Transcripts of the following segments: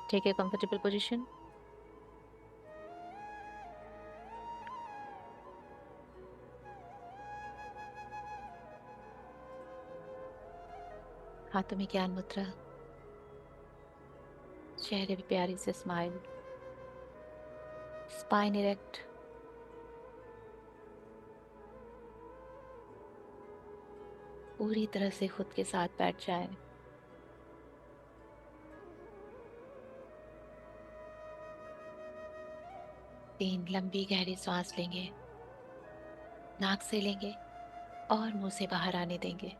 Take a comfortable position. हाथों में ज्ञान मुद्रा, चेहरे पे प्यारी से स्माइल, स्पाइन इरेक्ट, पूरी तरह से खुद के साथ बैठ जाए। तीन लंबी गहरी सांस लेंगे, नाक से लेंगे और मुंह से बाहर आने देंगे।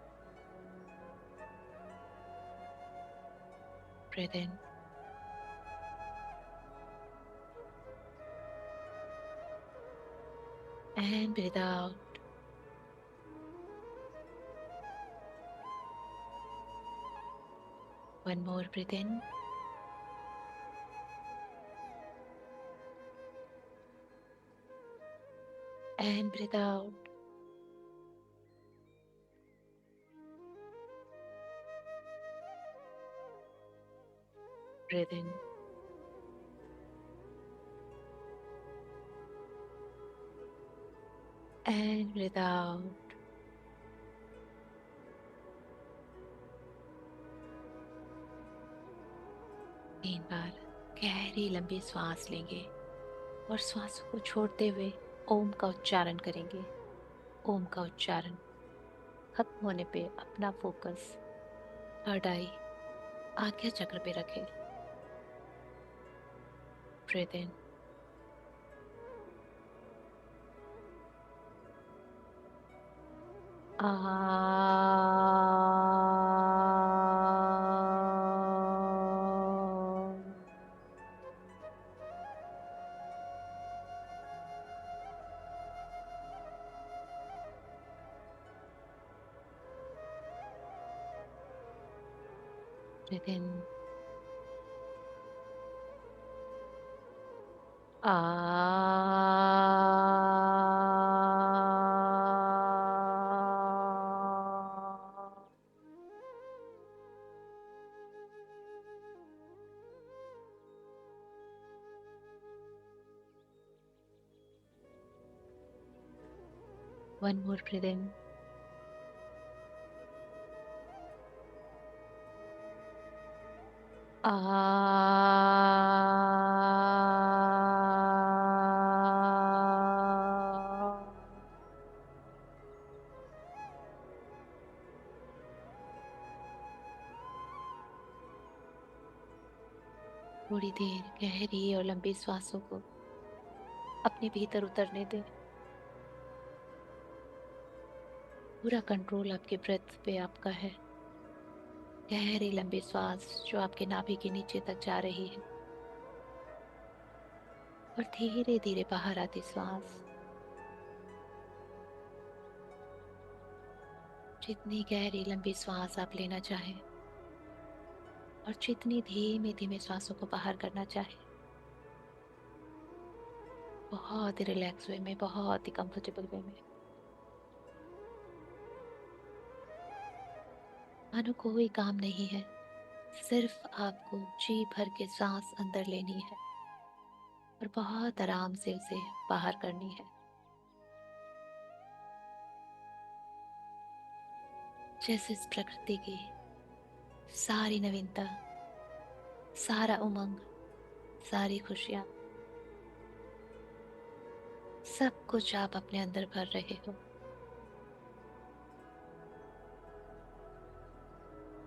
Breathe in and breathe out. One more, breathe in and breathe out. Breathe in and breathe out. तीन बार गहरी लंबी सांस लेंगे और श्वासों को छोड़ते हुए ओम का उच्चारण करेंगे। ओम का उच्चारण खत्म होने पे अपना फोकस थर्ड आई, आज्ञा चक्र पे रखें। ब्रीथ इन आ। ब्रीथ इन आ। 1 more, breathe in आ। थोड़ी देर गहरी और लंबी सांसों को अपने भीतर उतरने दें। पूरा कंट्रोल आपके ब्रेथ पे आपका है। गहरी लंबी सांस जो आपके नाभि के नीचे तक जा रही है और धीरे धीरे बाहर आती सांस। जितनी गहरी लंबी सांस आप लेना चाहें और जितनी धीमे धीमे सांसों को बाहर करना चाहें, बहुत ही रिलैक्स वे में, बहुत ही कंफर्टेबल वे में। मानो कोई काम नहीं है, सिर्फ आपको जी भर के सांस अंदर लेनी है और बहुत आराम से उसे बाहर करनी है। जैसे इस प्रकृति की सारी नवीनता, सारा उमंग, सारी खुशियां, सब कुछ आप अपने अंदर भर रहे हो।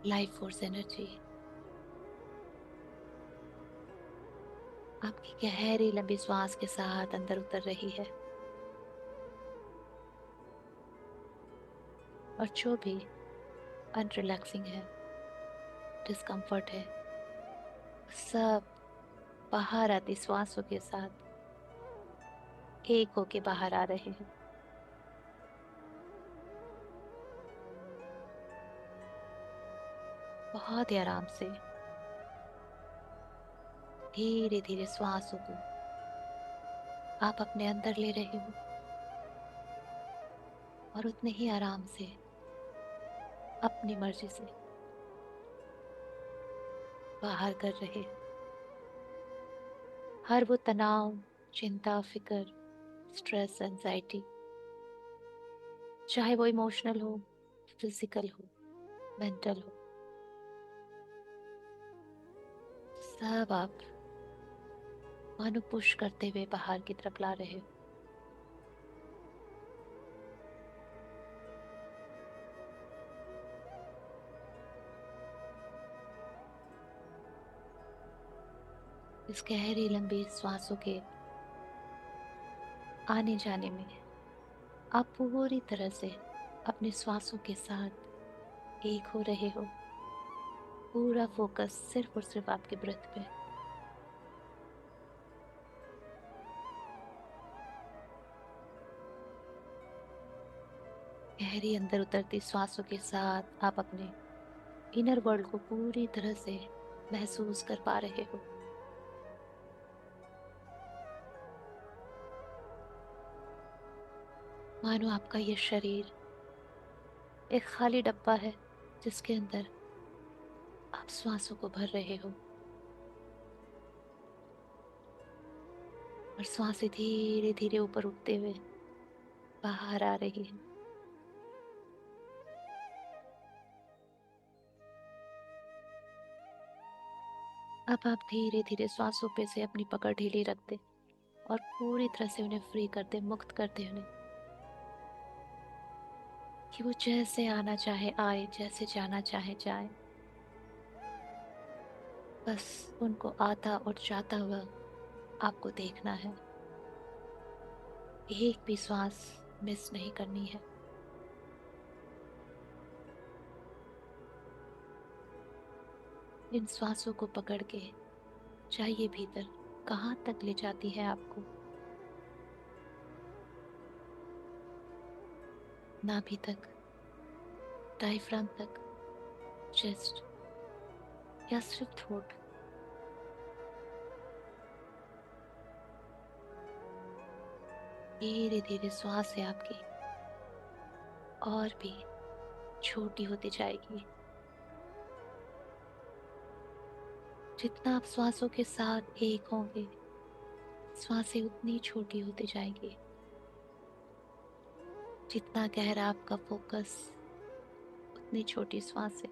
लाइफ फोर्स एनर्जी आपकी गहरी लंबी श्वास के साथ अंदर उतर रही है और जो भी अनरिलैक्सिंग है, डिस्कम्फर्ट है, सब बाहर आती श्वासों के साथ एक होके बाहर आ रहे हैं। बहुत ही आराम से धीरे धीरे श्वासों को आप अपने अंदर ले रहे हो और उतने ही आराम से अपनी मर्जी से बाहर कर रहे हो। हर वो तनाव, चिंता, फिक्र, स्ट्रेस, एंजाइटी, चाहे वो इमोशनल हो, फिजिकल हो, मेंटल हो, सब आप मानो पुश करते हुए बाहर की तरफ ला रहे हो। इस गहरी लंबी सांसों के आने जाने में आप पूरी तरह से अपने श्वासों के साथ एक हो रहे हो। पूरा फोकस सिर्फ और सिर्फ आपके ब्रेथ पे। गहरी अंदर उतरती श्वासों के साथ आप अपने इनर वर्ल्ड को पूरी तरह से महसूस कर पा रहे हो। मानो आपका ये शरीर एक खाली डब्बा है जिसके अंदर आप श्वासों को भर रहे हो और श्वासें धीरे धीरे ऊपर उठते हुए बाहर आ रही है। अब आप धीरे धीरे श्वासों पे से अपनी पकड़ ढीली रखते और पूरी तरह से उन्हें फ्री करते, मुक्त करते उन्हें, कि वो जैसे आना चाहे आए, जैसे जाना चाहे जाए। बस उनको आता और जाता हुआ आपको देखना है। एक भी श्वास मिस नहीं करनी है। इन श्वासों को पकड़ के जाइए भीतर। कहाँ तक ले जाती है आपको? नाभि तक, डायफ्राम तक, चेस्ट, या सिर्फ थ्रोट? धीरे धीरे श्वास है आपकी और भी छोटी होती जाएगी। जितना आप श्वासों के साथ एक होंगे, श्वासें उतनी छोटी होती जाएगी। जितना गहरा आपका फोकस, उतनी छोटी श्वासें।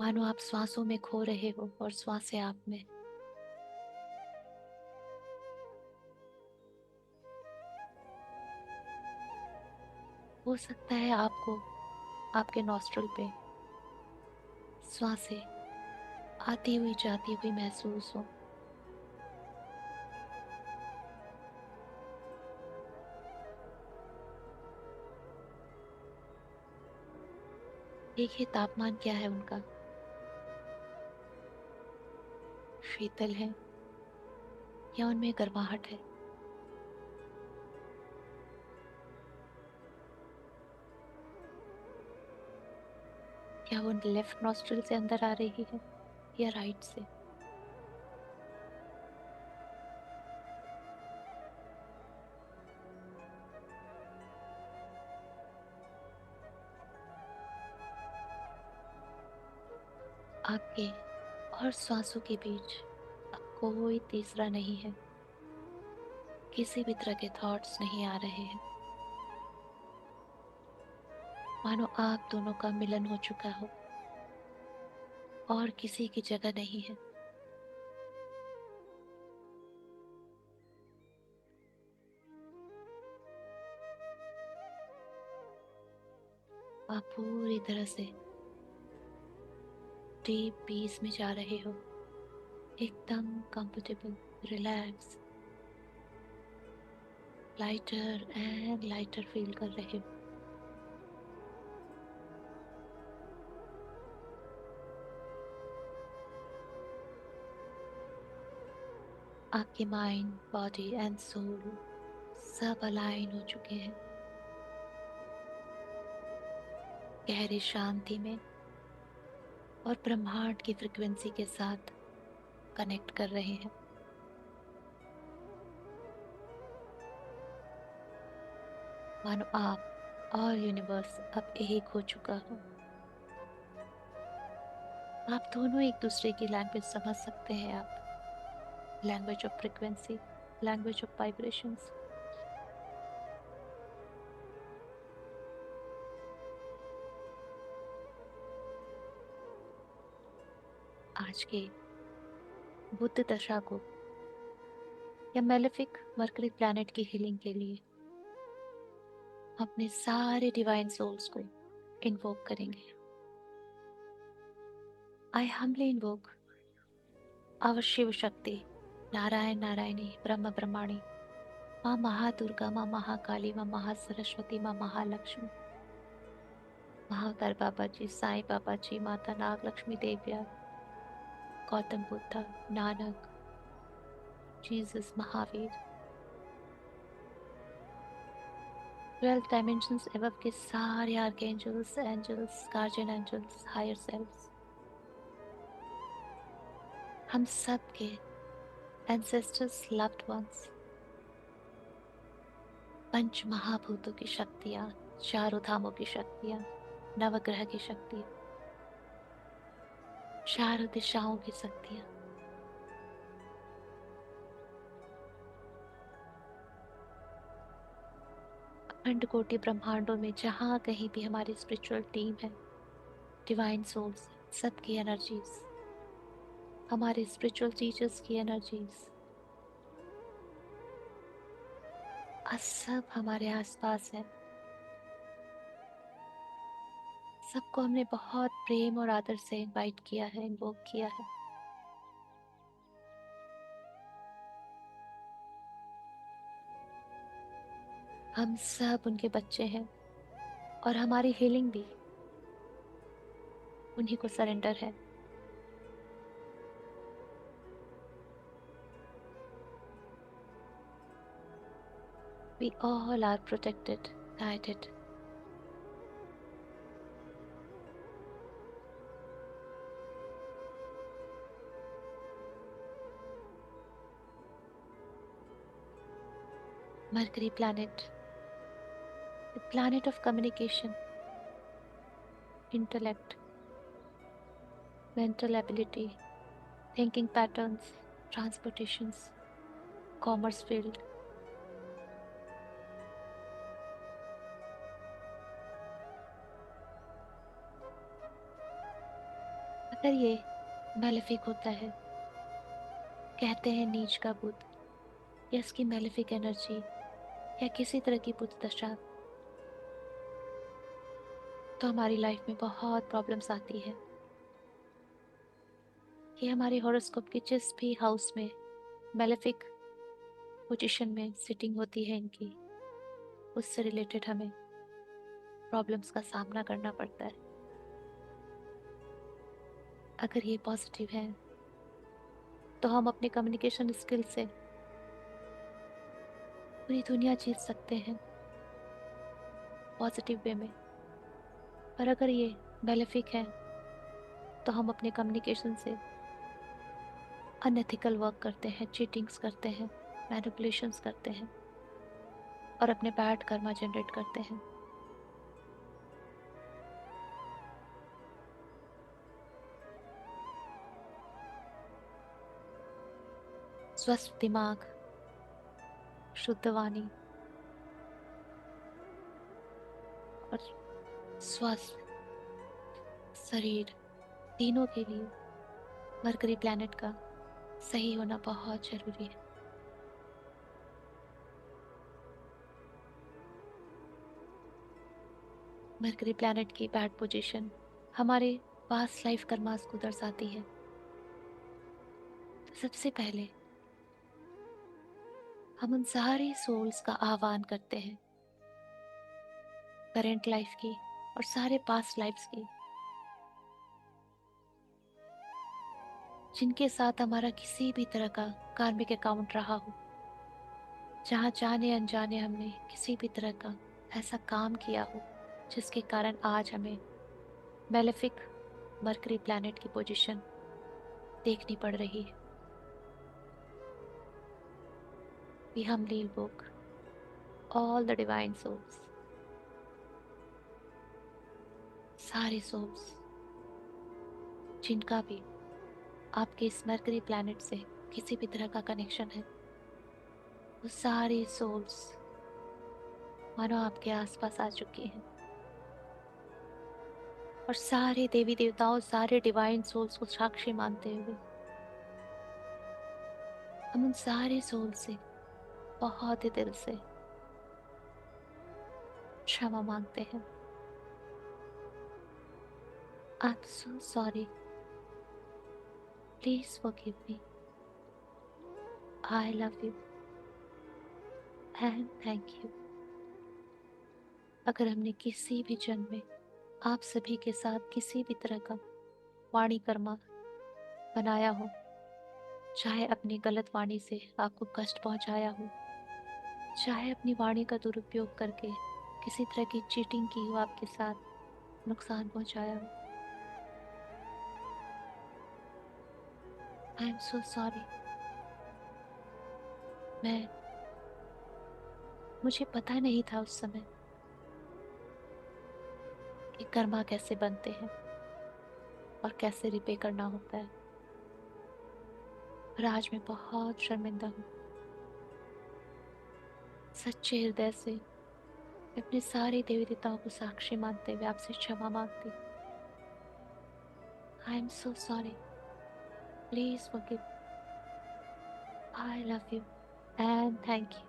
मानो आप श्वासों में खो रहे हो और श्वासें आप में। हो सकता है आपको आपके नॉस्ट्रल पे श्वासें आती हुई जाती हुई महसूस हो। देखिए तापमान क्या है उनका। शीतल है या उनमें गर्माहट है? क्या वो लेफ्ट नॉस्ट्रल से अंदर आ रही है या राइट से? आपके और श्वासों के बीच अब कोई तीसरा नहीं है। किसी भी तरह के थॉट्स नहीं आ रहे हैं। मानो आप दोनों का मिलन हो चुका हो और किसी की जगह नहीं है। आप पूरी तरह से डीप पीस में जा रहे हो। एकदम comfortable, relax, lighter and lighter feel कर रहे हो। आपके माइंड, बॉडी एंड सोल सब अलाइन हो चुके हैं गहरी शांति में और ब्रह्मांड की फ्रिक्वेंसी के साथ कनेक्ट कर रहे हैं। मानो आप और यूनिवर्स अब एक हो चुका हो। आप दोनों एक दूसरे की लैंग्वेज समझ सकते हैं। आप language of frequency, language of vibrations. आज के बुद्ध दशा को या मेलेफिक मरकरी प्लैनेट की हीलिंग के लिए अपने सारे डिवाइन सोल्स को इन्वोक करेंगे। I humbly invoke our Shiva Shakti, Narayan Narayani, ब्रह्म ब्रह्माणी, माँ महादुर्गा, माँ महाकाली, माँ महासरस्वती, माँ महालक्ष्मी, महाकाल बाबा जी, साईं बाबा जी, माता नाग लक्ष्मी देविया, गौतम बुद्धा, नानक, जीसस, महावीर, 12 डायमेंशंस एवं के सारे archangels, angels, guardian angels, higher selfs, हम सब के एंसेस्टर्स, लव्ड वंस, पंच महाभूतों की शक्तियाँ, चारों धामों की शक्तियाँ, नवग्रह की शक्तियाँ, चारों दिशाओं की शक्तियाँ, अखंड कोटि ब्रह्मांडों में जहाँ कहीं भी हमारी स्पिरिचुअल टीम है, डिवाइन सोल्स, सबकी एनर्जीज, हमारे स्पिरिचुअल टीचर्स की एनर्जीज, सब हमारे आसपास है। सबको हमने बहुत प्रेम और आदर से इनवाइट किया है, इन्वोक किया है। हम सब उनके बच्चे हैं और हमारी हीलिंग भी उन्हीं को सरेंडर है। We all are protected, guided. Mercury planet, the planet of communication, intellect, mental ability, thinking patterns, transportations, commerce field। अगर ये मेलेफिक होता है, कहते हैं नीच का बुध, या इसकी मेलेफिक एनर्जी या किसी तरह की बुध दशा, तो हमारी लाइफ में बहुत प्रॉब्लम्स आती है। ये हमारे हॉरोस्कोप के जिस भी हाउस में मेलेफिक पोजीशन में सिटिंग होती है इनकी, उससे रिलेटेड हमें प्रॉब्लम्स का सामना करना पड़ता है। अगर ये पॉजिटिव है तो हम अपने कम्युनिकेशन स्किल से पूरी दुनिया जीत सकते हैं पॉजिटिव वे में। पर अगर ये मेलेफिक है तो हम अपने कम्युनिकेशन से अनएथिकल वर्क करते हैं, चीटिंग्स करते हैं, मैनिपुलेशंस करते हैं और अपने बैड कर्मा जनरेट करते हैं। स्वस्थ दिमाग, शुद्ध वाणी और स्वस्थ शरीर, तीनों के लिए मरकरी प्लैनेट का सही होना बहुत जरूरी है। मरकरी प्लैनेट की बैड पोजीशन हमारे पास्ट लाइफ कर्मास को दर्शाती है। तो सबसे पहले हम उन सारी सोल्स का आह्वान करते हैं, करंट लाइफ की और सारे पास्ट लाइफ्स की, जिनके साथ हमारा किसी भी तरह का कार्मिक अकाउंट रहा हो, जहाँ जाने अनजाने हमने किसी भी तरह का ऐसा काम किया हो जिसके कारण आज हमें मेलेफिक मरकरी प्लैनेट की पोजीशन देखनी पड़ रही है। We humbly invoke all the divine souls, सारे सोल्स जिनका भी आपके इस मरकरी प्लैनेट से किसी भी तरह का कनेक्शन है, वो सारी सोल्स मानो आपके आसपास आ चुकी हैं। और सारे देवी देवताओं, सारे डिवाइन सोल्स को साक्षी मानते हुए हम उन सारे सोल से बहुत ही दिल से क्षमा मांगते हैं। I am so sorry, please forgive me, I love you and thank you. अगर हमने किसी भी जन्म में आप सभी के साथ किसी भी तरह का वाणी कर्मा बनाया हो, चाहे अपनी गलत वाणी से आपको कष्ट पहुंचाया हो, चाहे अपनी वाणी का दुरुपयोग करके किसी तरह की चीटिंग की हो, आपके साथ नुकसान पहुंचाया हो, आई एम सो सॉरी। मैं मुझे पता नहीं था उस समय कि कर्मा कैसे बनते हैं और कैसे रिपे करना होता है। और आज मैं बहुत शर्मिंदा हूँ। सच्चे हृदय से मैं अपने सारे देवी देवताओं को साक्षी मानते हुए आपसे क्षमा मांगती। I am so sorry, please forgive, I love you and thank you.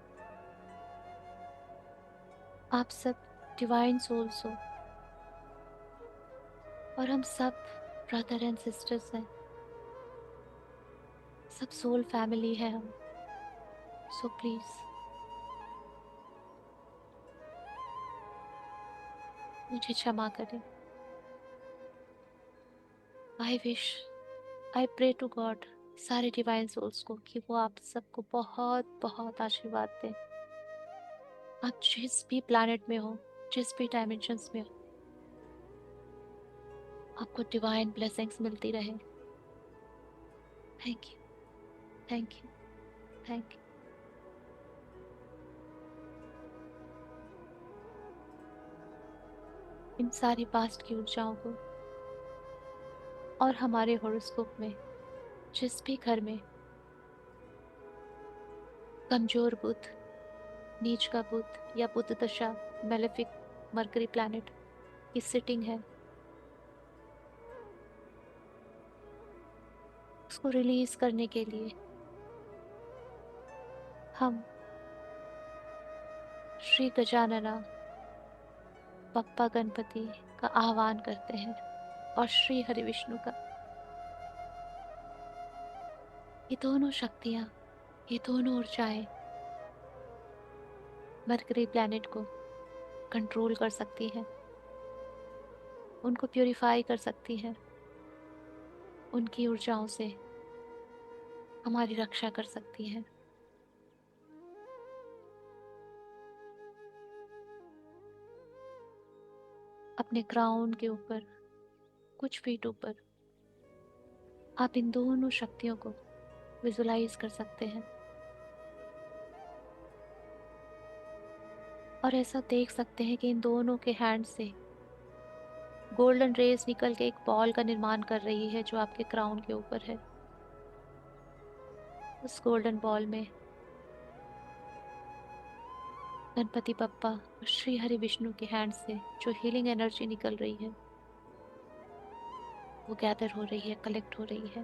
आप सब डिवाइन सोल्स हो और हम सब ब्रदर एंड सिस्टर्स हैं, सब सोल फैमिली है हम। सो प्लीज मुझे क्षमा करें। I wish, I pray to God, सारे डिवाइन सोल्स को, कि वो आप सबको बहुत बहुत आशीर्वाद दें। आप जिस भी प्लैनेट में हो, जिस भी डायमेंशंस में हो, आपको डिवाइन ब्लेसिंग्स मिलती रहे। Thank you, thank you, thank you. इन सारी पास्ट की ऊर्जाओं को और हमारे हॉरोस्कोप में जिस भी घर में कमजोर बुध, नीच का बुध या बुध दशा, मेलेफिक मरकरी प्लैनेट की सिटिंग है, उसको रिलीज करने के लिए हम श्री गजानना बप्पा गणपति का आह्वान करते हैं और श्री हरि विष्णु का। ये दोनों शक्तियां, ये दोनों ऊर्जाएं मरकरी प्लैनेट को कंट्रोल कर सकती हैं, उनको प्यूरिफाई कर सकती हैं, उनकी ऊर्जाओं से हमारी रक्षा कर सकती हैं। अपने क्राउन के ऊपर, कुछ फीट ऊपर, आप इन दोनों शक्तियों को विजुलाइज कर सकते हैं और ऐसा देख सकते हैं कि इन दोनों के हैंड से गोल्डन रेज निकल के एक बॉल का निर्माण कर रही है जो आपके क्राउन के ऊपर है। उस गोल्डन बॉल में गणपति बप्पा और श्री हरि विष्णु के हैंड से जो हीलिंग एनर्जी निकल रही है, वो गैदर हो रही है, कलेक्ट हो रही है,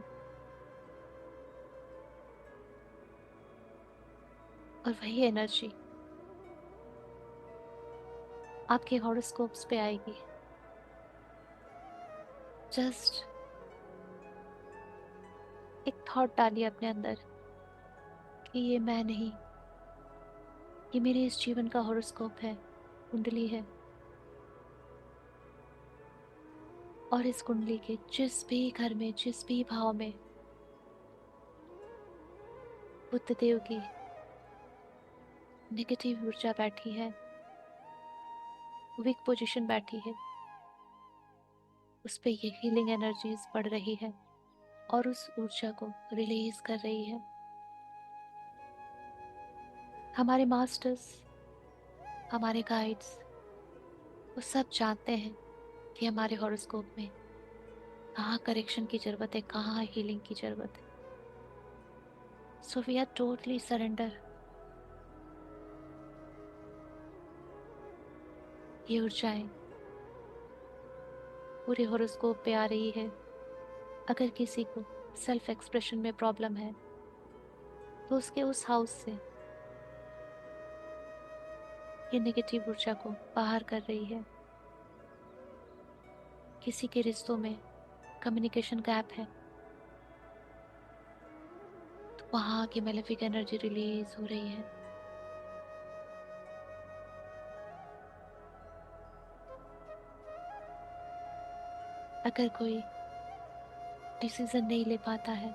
और वही एनर्जी आपके हॉरोस्कोप्स पे आएगी। जस्ट एक थॉट डालिए अपने अंदर कि ये मैं नहीं, ये मेरे इस जीवन का हॉरोस्कोप है, कुंडली है। और इस कुंडली के जिस भी घर में, जिस भी भाव में बुद्ध देव की नेगेटिव ऊर्जा बैठी है, वीक पोजीशन बैठी है, उस पे ये हीलिंग एनर्जीज बढ़ रही है और उस ऊर्जा को रिलीज कर रही है। हमारे मास्टर्स, हमारे गाइड्स, वो सब जानते हैं कि हमारे हॉरोस्कोप में कहाँ करेक्शन की जरूरत है, कहाँ हीलिंग की जरूरत है. So we are totally surrender. ये ऊर्जाएं पूरे हॉरोस्कोप पे आ रही है. अगर किसी को सेल्फ एक्सप्रेशन में प्रॉब्लम है तो उसके उस हाउस से ये नेगेटिव ऊर्जा को बाहर कर रही है. किसी के रिश्तों में कम्युनिकेशन गैप है तो वहां की मेलेफिक एनर्जी रिलीज हो रही है. अगर कोई डिसीजन नहीं ले पाता है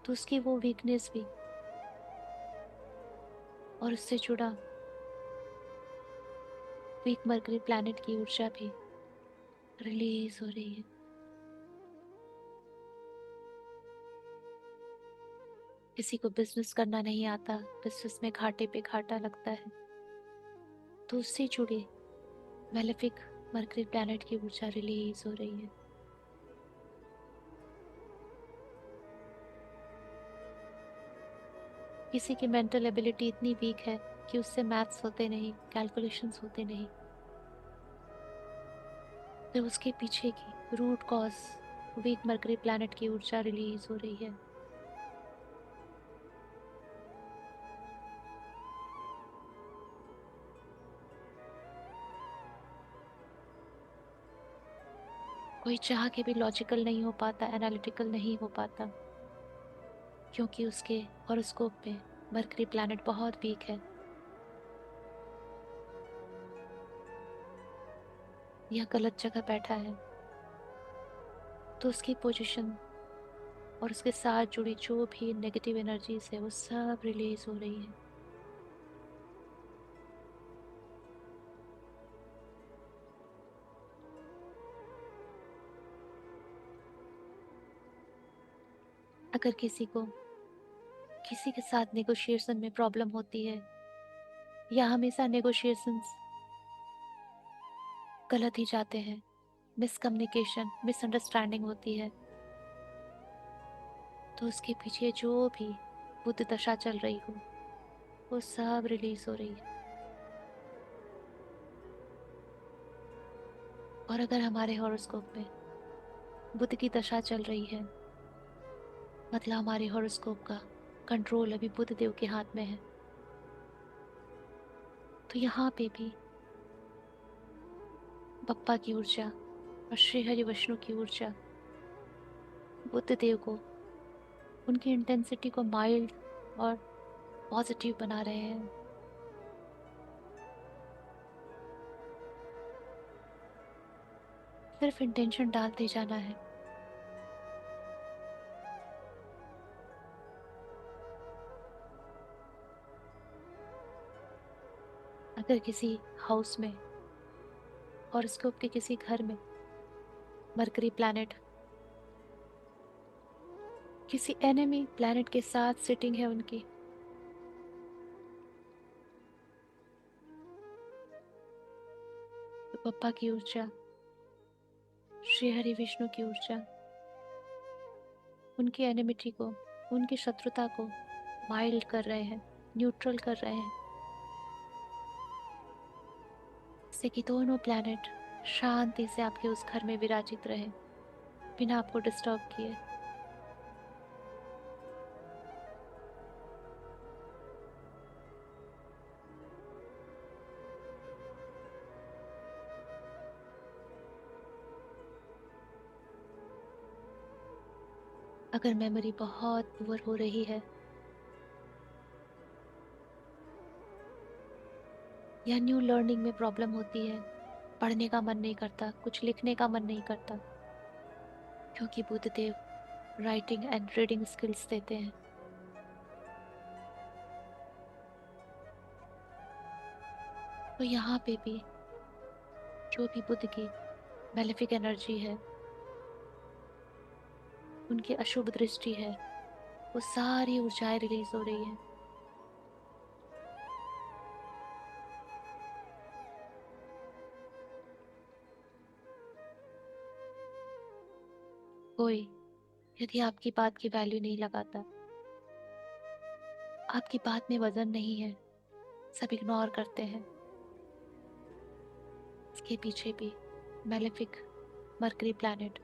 तो उसकी वो वीकनेस भी और उससे जुड़ा वीक मरकरी प्लैनेट की ऊर्जा भी रिलीज हो रही है. किसी को बिजनेस करना नहीं आता, बिजनेस में घाटे पे घाटा लगता है तो उससे जुड़े मेलेफिक मरकरी प्लैनेट की ऊर्जा रिलीज हो रही है. किसी की मेंटल एबिलिटी इतनी वीक है कि उससे मैथ्स होते नहीं, कैलकुलेशंस होते नहीं, तो उसके पीछे की root cause weak Mercury planet की ऊर्जा रिलीज हो रही है. कोई चाह के भी लॉजिकल नहीं हो पाता, एनालिटिकल नहीं हो पाता, क्योंकि उसके हॉरोस्कोप में मरकरी प्लैनेट बहुत वीक है. यह गलत जगह बैठा है तो उसकी पोजीशन और उसके साथ जुड़ी जो भी नेगेटिव एनर्जीज है वो सब रिलीज हो रही है. अगर किसी को किसी के साथ नेगोशिएशन में प्रॉब्लम होती है या हमेशा नेगोशिएशंस गलत ही जाते हैं, मिसकम्युनिकेशन मिसअंडरस्टैंडिंग होती है, तो उसके पीछे जो भी बुद्ध दशा चल रही हो वो सब रिलीज हो रही है. और अगर हमारे हॉरोस्कोप में बुद्ध की दशा चल रही है मतलब हमारे हॉरोस्कोप का कंट्रोल अभी बुद्ध देव के हाथ में है, तो यहाँ पे भी बप्पा की ऊर्जा और श्री हरि विष्णु की ऊर्जा बुद्ध देव को उनकी इंटेंसिटी को माइल्ड और पॉजिटिव बना रहे हैं. सिर्फ इंटेंशन डालते जाना है. अगर किसी हाउस में हॉरोस्कोप के किसी घर में मरकरी प्लैनेट किसी एनिमी प्लैनेट के साथ सिटिंग है उनकी, तो पप्पा की ऊर्जा श्री हरि विष्णु की ऊर्जा उनकी एनिमिटी को, उनकी शत्रुता को माइल्ड कर रहे हैं, न्यूट्रल कर रहे हैं, जिससे कि दोनों प्लैनेट शांति से आपके उस घर में विराजित रहे बिना आपको डिस्टर्ब किए. अगर मेमोरी बहुत पुअर हो रही है या न्यू लर्निंग में प्रॉब्लम होती है, पढ़ने का मन नहीं करता, कुछ लिखने का मन नहीं करता, क्योंकि बुद्ध देव राइटिंग एंड रीडिंग स्किल्स देते हैं, तो यहाँ पे भी जो भी बुद्ध की मेलेफिक एनर्जी है, उनकी अशुभ दृष्टि है, वो सारी ऊर्जाएं रिलीज हो रही है. कोई यदि आपकी बात की वैल्यू नहीं लगाता, आपकी बात में वजन नहीं है, सब इग्नोर करते हैं, इसके पीछे भी मेलेफिक मरकरी प्लैनेट,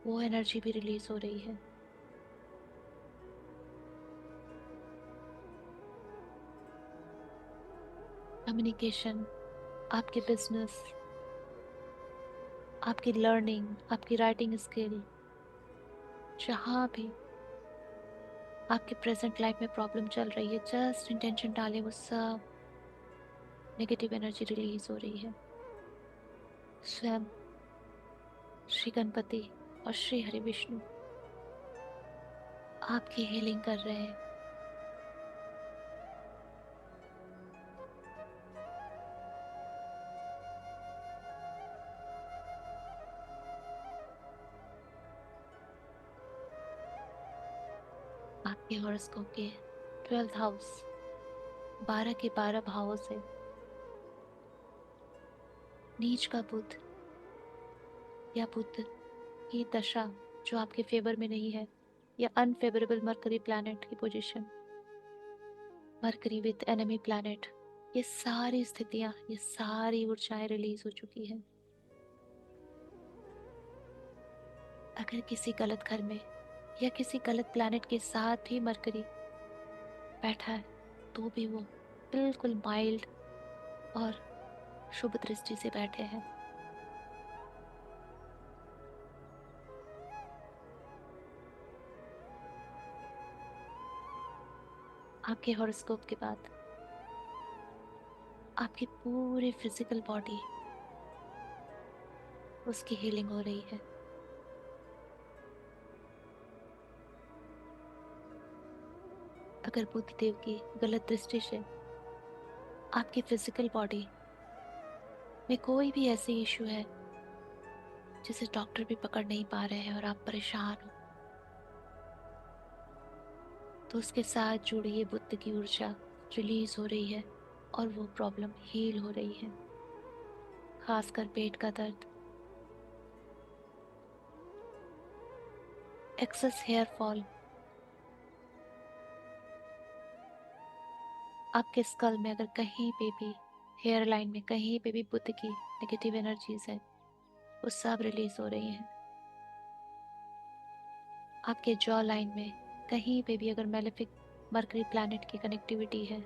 वो एनर्जी भी रिलीज हो रही है। कम्युनिकेशन, आपके बिजनेस, आपकी लर्निंग, आपकी राइटिंग स्किल, जहाँ भी आपके प्रेजेंट लाइफ में प्रॉब्लम चल रही है, जस्ट इंटेंशन डाले, वो सब नेगेटिव एनर्जी रिलीज हो रही है। स्वयं श्री गणपति और श्री हरि विष्णु आपकी हीलिंग कर रहे हैं। आपके हॉरोस्कोप के 12th हाउस, 12 के 12 भावों से नीच का बुध या बुध की दशा जो आपके फेवर में नहीं है, या अनफेवरेबल मरकरी प्लैनेट की position, mercury with enemy planet, ये सारी स्थितियां, ये सारी ऊर्जाएं रिलीज हो चुकी हैं। अगर किसी गलत घर में या किसी गलत प्लैनेट के साथ भी मरकरी बैठा है, तो भी वो बिल्कुल माइल्ड और शुभ दृष्टि से बैठे हैं। आपके हॉरोस्कोप के बाद आपकी पूरी फिजिकल बॉडी, उसकी हीलिंग हो रही है। अगर बुध देव की गलत दृष्टि से आपकी फिजिकल बॉडी में कोई भी ऐसी इशू है जिसे डॉक्टर भी पकड़ नहीं पा रहे हैं और आप परेशान हो, तो उसके साथ जुड़ी ये बुद्ध की ऊर्जा रिलीज हो रही है और वो प्रॉब्लम हील हो रही है। खासकर पेट का दर्द, एक्सेस हेयर फॉल, आपके स्कल में अगर कहीं पे भी, हेयर लाइन में कहीं पे भी बुद्ध की नेगेटिव एनर्जीज है, वो सब रिलीज हो रही हैं। आपके जॉ लाइन में कहीं पे भी अगर मेलेफिक मरकरी प्लैनेट की कनेक्टिविटी है,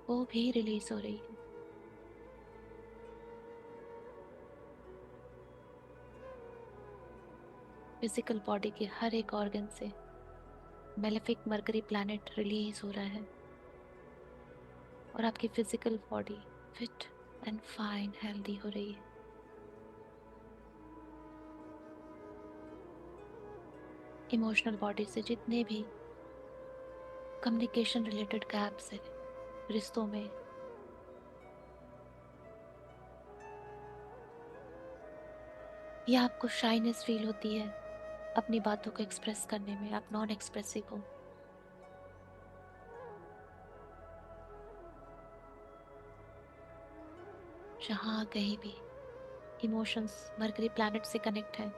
वो भी रिलीज हो रही है। फिजिकल बॉडी के हर एक ऑर्गन से मेलेफिक मरकरी प्लैनेट रिलीज हो रहा है और आपकी physical body fit and fine healthy हो रही है। इमोशनल बॉडी से जितने भी कम्युनिकेशन रिलेटेड गैप्स है रिश्तों में, या आपको शाइनेस फील होती है अपनी बातों को एक्सप्रेस करने में, आप नॉन एक्सप्रेसिव हो, जहाँ कहीं भी इमोशंस मरकरी प्लैनेट से कनेक्ट है,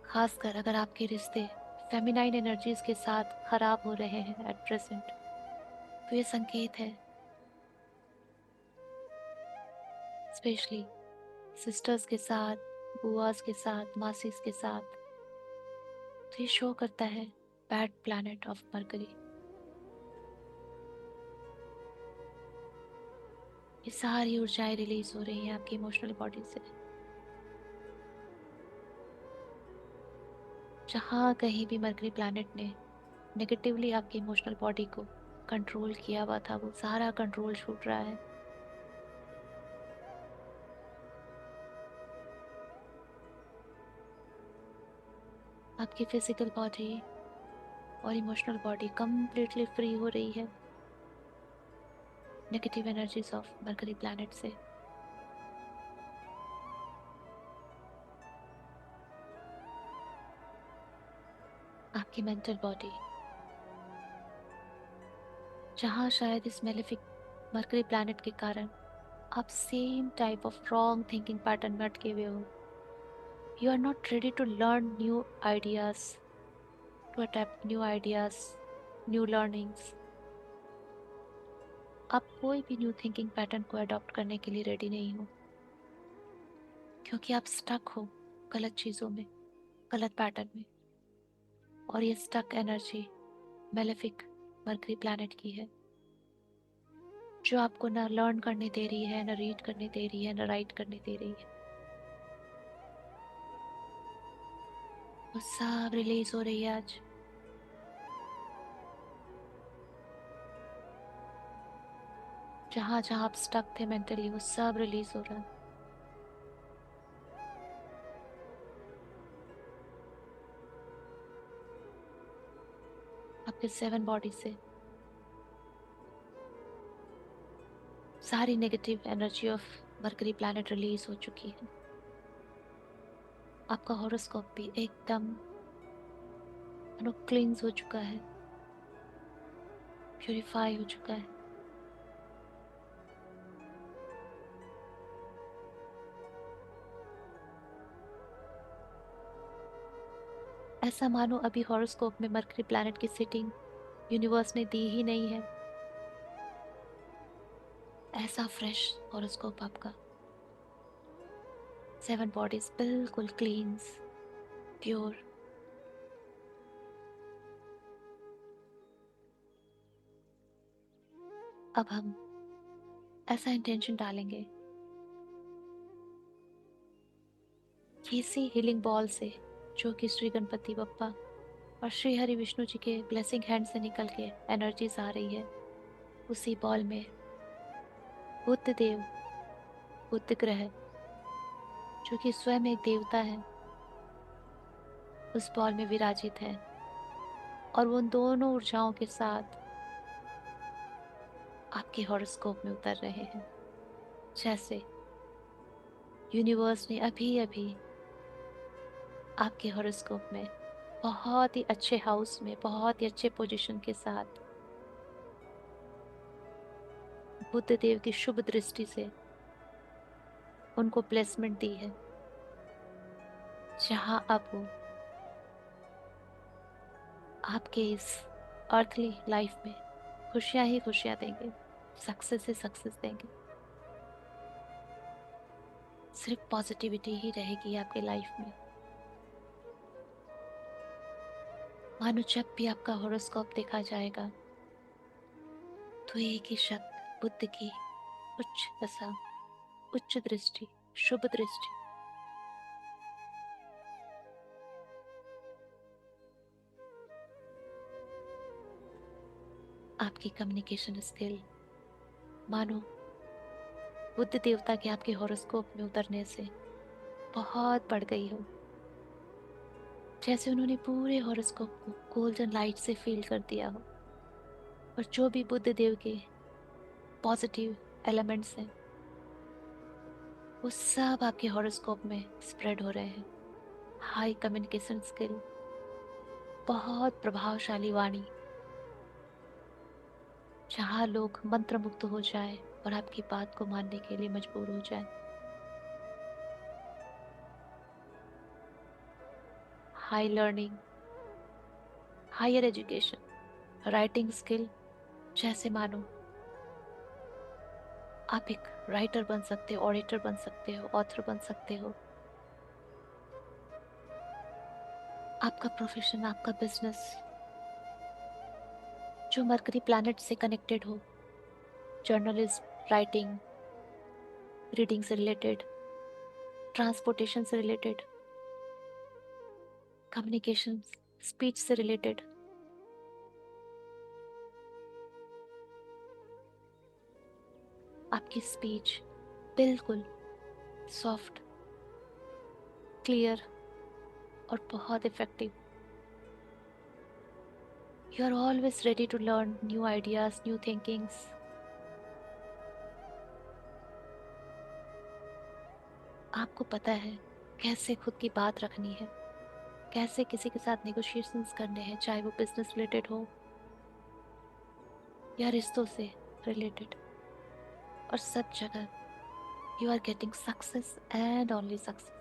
खासकर अगर आपके रिश्ते फेमिनाइन एनर्जीज के साथ खराब हो रहे हैं एट प्रेजेंट, तो ये संकेत है, स्पेशली सिस्टर्स के साथ, बुआस के साथ, मासीस के साथ, तो ये शो करता है बैड प्लैनेट ऑफ मरकरी। ये सारी ऊर्जाएं रिलीज हो रही हैं आपकी इमोशनल बॉडी से, जहाँ कहीं भी मरकरी प्लैनेट ने नेगेटिवली आपकी इमोशनल बॉडी को कंट्रोल किया हुआ था, वो सारा कंट्रोल छूट रहा है। आपकी फिजिकल बॉडी और इमोशनल बॉडी कंप्लीटली फ्री हो रही है negative energies of mercury planet से। आपकी मेंटल बॉडी, जहाँ शायद इस मेलेफिक मरकरी प्लैनेट के कारण आप same type of wrong thinking pattern में अटके हुए हो. You are not ready to learn new ideas, to adapt new ideas, new learnings. आप कोई भी न्यू थिंकिंग पैटर्न को अडॉप्ट करने के लिए रेडी नहीं हो, क्योंकि आप स्टक हो गलत चीज़ों में, गलत पैटर्न में. और ये stuck energy malefic Mercury planet की है, जो आपको ना लर्न करने दे रही है, ना रीड करने दे रही है, ना राइट करने दे रही है. वो सब रिलीज हो रही है आज. जहां जहां आप स्टक थे मेंटली, वो सब रिलीज हो रहा है. आपके 7 बॉडी से सारी negative energy of mercury planet release हो चुकी है. आपका हॉरोस्कोप भी एकदम क्लींस हो चुका है, प्यूरिफाई हो चुका है. ऐसा मानो अभी हॉरोस्कोप में मरकरी प्लैनेट की सिटिंग यूनिवर्स ने दी ही नहीं है. ऐसा फ्रेश हॉरोस्कोप आपका, 7 बॉडीज बिल्कुल क्लींस, प्योर. अब हम ऐसा इंटेंशन डालेंगे कि इसी हीलिंग बॉल से, जो कि श्री गणपति बप्पा और श्री हरि विष्णु जी के ब्लेसिंग हैंड से निकल के एनर्जीज आ रही है, उसी बॉल में बुद्ध देव, बुद्ध ग्रह, जो कि स्वयं एक देवता है, उस बॉल में विराजित है. और वो उन दोनों ऊर्जाओं के साथ आपके हॉरोस्कोप में उतर रहे हैं. जैसे यूनिवर्स ने अभी अभी आपके हॉरोस्कोप में बहुत ही अच्छे हाउस में, बहुत ही अच्छे पोजीशन के साथ बुद्ध देव की शुभ दृष्टि से उनको प्लेसमेंट दी है, जहां अब वो आपके इस अर्थली लाइफ में खुशियां ही खुशियां देंगे, सक्सेस ही सक्सेस देंगे. सिर्फ पॉजिटिविटी ही रहेगी आपके लाइफ में. मानो जब भी आपका हॉरोस्कोप देखा जाएगा, तो एक ही शब्द, बुद्ध की उच्च दशा, उच्च दृष्टि, शुभ दृष्टि. आपकी कम्युनिकेशन स्किल मानो बुद्ध देवता के आपके हॉरोस्कोप में उतरने से बहुत बढ़ गई हो. जैसे उन्होंने पूरे हॉरोस्कोप को गोल्डन लाइट से फील कर दिया हो, और जो भी बुद्ध देव के पॉजिटिव एलिमेंट्स हैं, वो सब आपके हॉरोस्कोप में स्प्रेड हो रहे हैं. हाई कम्युनिकेशन स्किल, बहुत प्रभावशाली वाणी, जहाँ लोग मंत्रमुग्ध हो जाए और आपकी बात को मानने के लिए मजबूर हो जाए. High learning, higher education, writing skill. जैसे मानो आप एक राइटर बन सकते हो, ऑडिटर बन सकते हो, ऑथर बन सकते हो. आपका प्रोफेशन, आपका बिजनेस जो मरकरी प्लैनेट से कनेक्टेड हो, जर्नलिस्ट, राइटिंग, रीडिंग से रिलेटेड, ट्रांसपोर्टेशन से रिलेटेड, कम्युनिकेशन, स्पीच से रिलेटेड. आपकी स्पीच बिल्कुल सॉफ्ट, क्लियर और बहुत effective. You are always ready to learn new ideas, new thinkings. आपको पता है कैसे खुद की बात रखनी है, कैसे किसी के साथ नेगोशिएशंस करने हैं, चाहे वो बिजनेस रिलेटेड हो या रिश्तों से रिलेटेड. और सब जगह You are getting success and only success.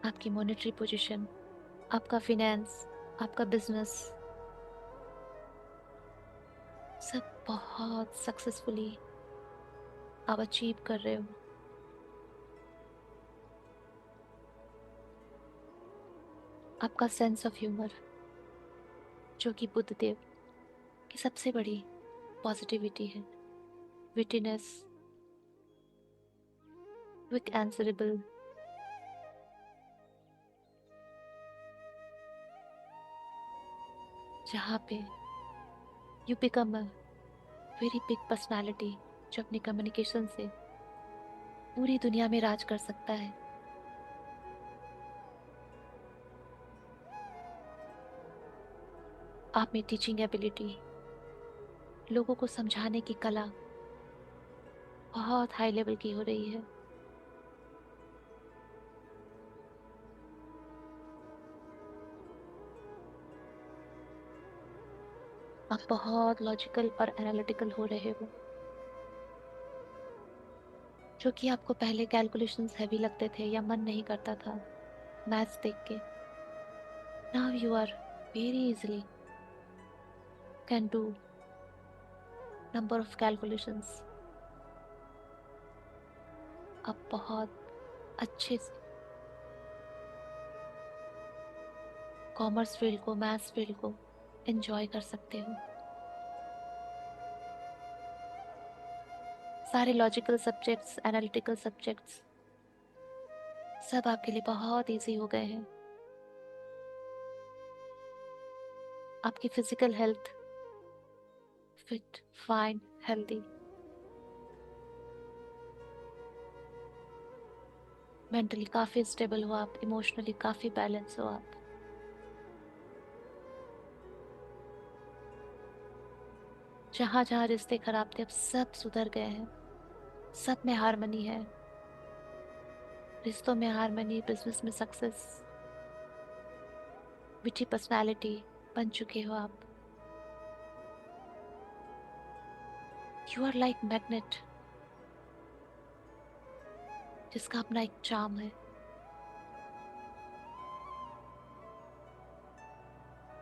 आपकी मॉनेटरी पोजीशन, आपका फिनेंस, आपका बिजनेस, सब बहुत सक्सेसफुली आप अचीव कर रहे हो। आपका सेंस ऑफ ह्यूमर, जो कि बुद्ध देव की सबसे बड़ी पॉजिटिविटी है, विटीनेस, क्विक आंसरेबल, जहाँ पे you become a very big personality, जो अपनी कम्युनिकेशन से पूरी दुनिया में राज कर सकता है। आप में टीचिंग एबिलिटी, लोगों को समझाने की कला बहुत हाई लेवल की हो रही है। आप बहुत लॉजिकल और एनालिटिकल हो रहे हो, जो कि आपको पहले कैलकुलेशंस हैवी लगते थे या मन नहीं करता था मैथ्स देख के। Now you are very easily can do number of calculations. आप बहुत अच्छे से कॉमर्स फील्ड को, मैथ्स फील्ड को एंजॉय कर सकते हो। सारे लॉजिकल सब्जेक्ट्स, एनालिटिकल सब्जेक्ट्स सब आपके लिए बहुत इजी हो गए हैं। आपकी physical health fit, fine, healthy, mentally काफी स्टेबल हो आप, इमोशनली काफी बैलेंस हो आप। जहां जहां रिश्ते खराब थे अब सब सुधर गए हैं, सब में हार्मनी है, रिश्तों में हार्मनी, बिजनेस में सक्सेस, विटी पर्सनालिटी बन चुके हो आप। यू आर लाइक मैग्नेट, जिसका अपना एक चार्म है,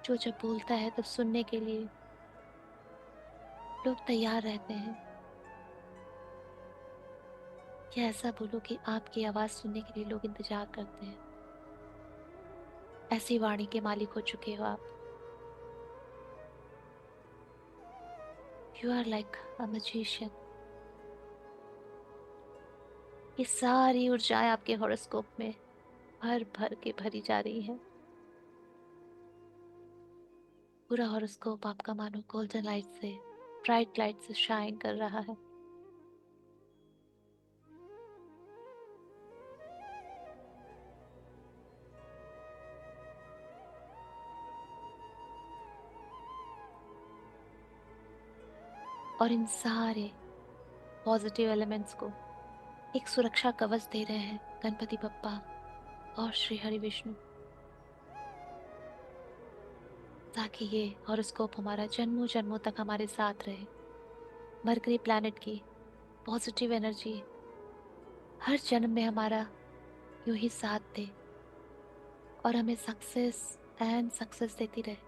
जो जब बोलता है तब सुनने के लिए लोग तैयार रहते हैं। या ऐसा बोलो कि आपकी आवाज सुनने के लिए लोग इंतजार करते हैं। ऐसी वाणी के मालिक हो चुके हो आप। You are like a magician. ये सारी ऊर्जाएं आपके हॉरोस्कोप में भर भर के भरी जा रही है। पूरा हॉरोस्कोप आपका मानो गोल्डन लाइट से, ब्राइट लाइट से शाइन कर रहा है। और इन सारे पॉजिटिव एलिमेंट्स को एक सुरक्षा कवच दे रहे हैं गणपति बप्पा और श्री हरि विष्णु, ताकि ये हॉरोस्कोप हमारा जन्मों जन्मों तक हमारे साथ रहे। मरकरी प्लैनेट की पॉजिटिव एनर्जी हर जन्म में हमारा यूं ही साथ दे और हमें सक्सेस एंड सक्सेस देती रहे।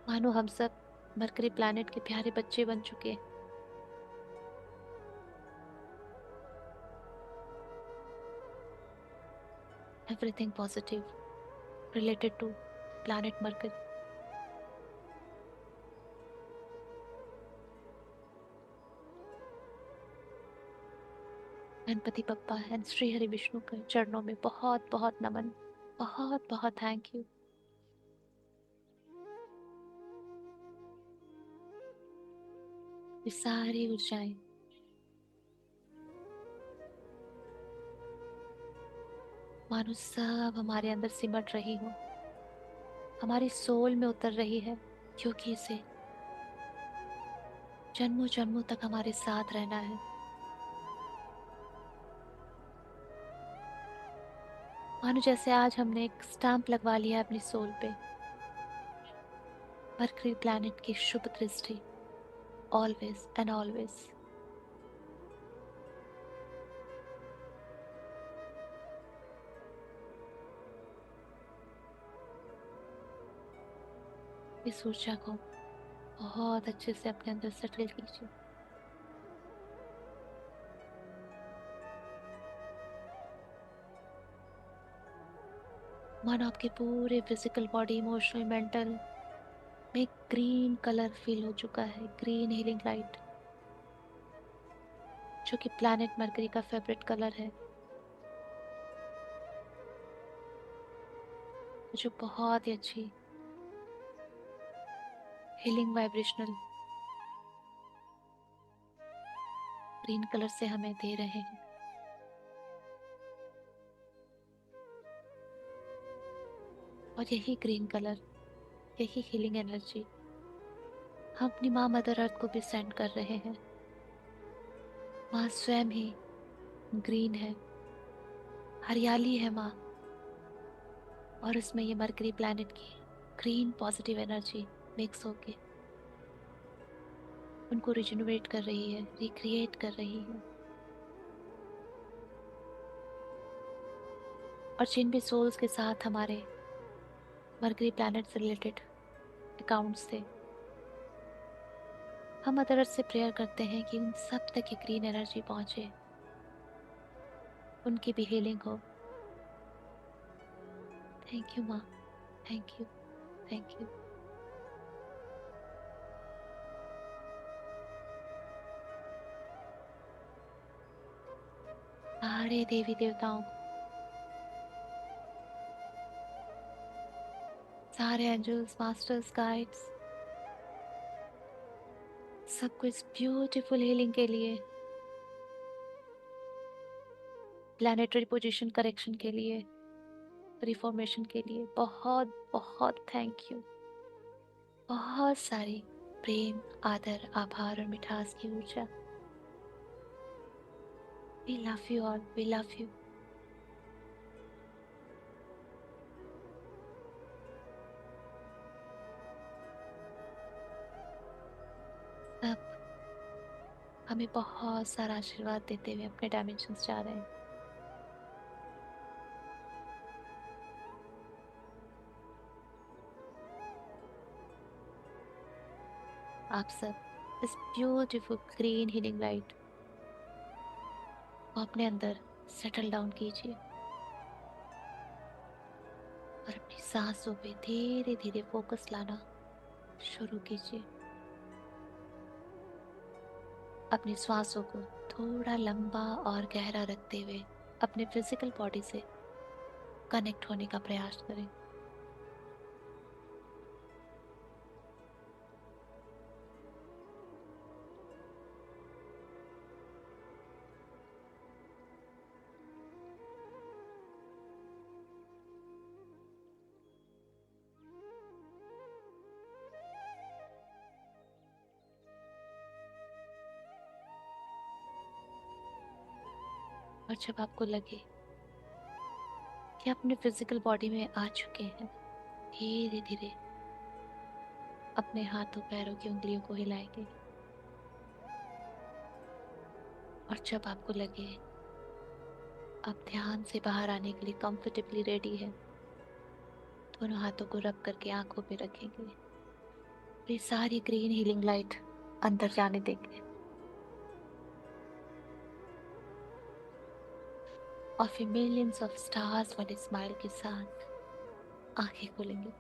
मानो हम सब मरकरी प्लैनेट के प्यारे बच्चे बन चुके। Everything positive related to planet Mercury. Ganpati Bappa and Shri Hari Vishnu के चरणों में बहुत बहुत नमन, बहुत बहुत थैंक यू। ये सारी ऊर्जाएं मानो सब हमारे अंदर सिमट रही हो, हमारी सोल में उतर रही है, क्योंकि इसे जन्मों जन्मों तक हमारे साथ रहना है। मानो जैसे आज हमने एक स्टैंप लगवा लिया है अपनी सोल पे। मरकरी प्लैनेट की शुभ दृष्टि ऑलवेज एंड ऑलवेज। इस ऊर्जा को बहुत अच्छे से अपने अंदर सेटल कीजिए। मानो आपके पूरे फिजिकल बॉडी, इमोशनल, मेंटल में ग्रीन कलर फील हो चुका है। ग्रीन हीलिंग लाइट, जो कि प्लैनेट मरकरी का फेवरेट कलर है, जो बहुत ही अच्छी हीलिंग वाइब्रेशनल ग्रीन कलर से हमें दे रहे हैं। और यही ग्रीन कलर, यही हीलिंग एनर्जी हम अपनी माँ मदर अर्थ को भी सेंड कर रहे हैं। माँ स्वयं ही ग्रीन है, हरियाली है माँ, और उसमें ये मरकरी प्लैनेट की ग्रीन पॉजिटिव एनर्जी मिक्स होके उनको रिजनरेट कर रही है, रिक्रिएट कर रही है। और जिन भी सोल्स के साथ हमारे मरकरी प्लैनेट से रिलेटेड अकाउंट्स थे, हम मदर अर्थ से प्रेयर करते हैं कि उन सब तक ये ग्रीन एनर्जी पहुंचे, उनकी भी हीलिंग हो। थैंक यू माँ, थैंक यू, थैंक यू। सारे देवी देवताओं को, सारे एंजल्स, मास्टर्स, गाइड्स, सबको इस ब्यूटीफुल हीलिंग के लिए, प्लैनेटरी पोजीशन करेक्शन के लिए, रिफॉर्मेशन के लिए बहुत बहुत थैंक यू। बहुत सारी प्रेम, आदर, आभार और मिठास की ऊर्जा। We love you all, we love you. सब हमें बहुत सारा आशीर्वाद देते हुए अपने डायमेंशंस जा रहे हैं। आप सब इस ब्यूटीफुल ग्रीन हीलिंग लाइट को अपने अंदर सेटल डाउन कीजिए और अपनी सांसों पे धीरे धीरे फोकस लाना शुरू कीजिए। अपनी श्वासों को थोड़ा लंबा और गहरा रखते हुए अपने फिजिकल बॉडी से कनेक्ट होने का प्रयास करें। और जब आपको लगे कि अपने फिजिकल बॉडी में आ चुके हैं, धीरे धीरे अपने हाथों पैरों की उंगलियों को हिलाएंगे। और जब आपको लगे आप ध्यान से बाहर आने के लिए कंफर्टेबली रेडी है, दोनों हाथों को रब करके आंखों पे रखेंगे। ये सारी ग्रीन हीलिंग लाइट अंदर जाने देंगे और फिर मिलियंस ऑफ स्टार्स वाले स्माइल के साथ आंखें खोलेंगे।